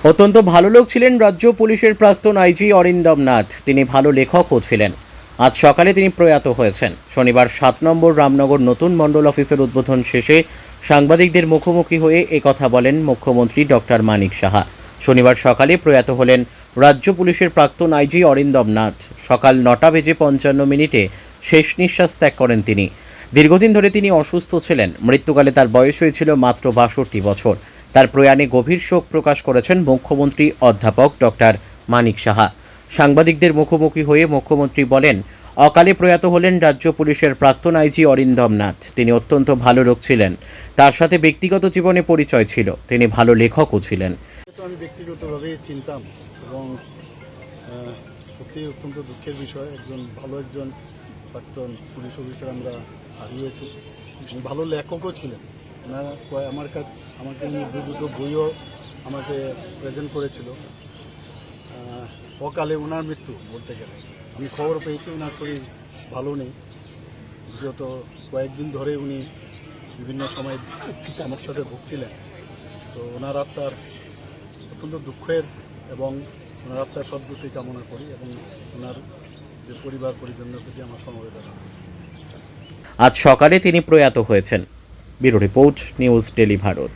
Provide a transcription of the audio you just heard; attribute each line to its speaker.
Speaker 1: অত্যন্ত ভালো লোক ছিলেন রাজ্য পুলিশের প্রাক্তন আইজি অরিন্দম নাথ। তিনি ভালো লেখকও ছিলেন। আজ সকালে তিনি প্রয়াত হয়েছেন। শনিবার 7 নম্বর রামনগর নতুন মণ্ডল অফিসের উদ্বোধন শেষে সাংবাদিকদের মুখোমুখি হয়ে একথা বলেন মুখ্যমন্ত্রী ডক্টর মানিক সাহা। শনিবার সকালে প্রয়াত হলেন রাজ্য পুলিশের প্রাক্তন আইজি অরিন্দম নাথ। সকাল 9:55 শেষ নিঃশ্বাস ত্যাগ করেন তিনি। দীর্ঘদিন ধরে তিনি অসুস্থ ছিলেন। মৃত্যুকালে তার বয়স হয়েছিল মাত্র 62 বছর। তার প্রয়াণে গভীর শোক প্রকাশ করেছেন মুখ্যমন্ত্রী অধ্যাপক ডক্টর মানিক সাহা। সাংবাদিকদের মুখোমুখি হয়ে মুখ্যমন্ত্রী বলেন, অকালে প্রয়াত হলেন রাজ্য পুলিশের প্রাক্তন আইজি অরিন্দম নাথ। তিনি অত্যন্ত ভালো লোক ছিলেন। তার সাথে ব্যক্তিগত জীবনে পরিচয় ছিল। তিনি ভালো লেখকও ছিলেন।
Speaker 2: আমি ব্যক্তিগতভাবে চিনতাম এবং সত্যি অত্যন্ত দুঃখের বিষয়, একজন প্রাক্তন পুলিশ অফিসার আমরা হারিয়েছি। ভালো লেখকও ছিলেন। আমাকে নিয়ে দুটো বইও আমাকে প্রেজেন্ট করেছিল। অকালে ওনার মৃত্যু বলতে গেলে আমি খবর পেয়েছি ওনার শরীর ভালো নেই, যত কয়েকদিন ধরে উনি বিভিন্ন সময় সমস্যাতে ভুগছিলেন। তো ওনার আত্মার অত্যন্ত দুঃখের এবং ওনার আত্মার সদ্গতি কামনা করি এবং ওনার যে পরিবার পরিজনের প্রতি আমার সমবেদনা।
Speaker 1: আজ সকালে তিনি প্রয়াত হয়েছেন। Bureau report, news daily Bharat.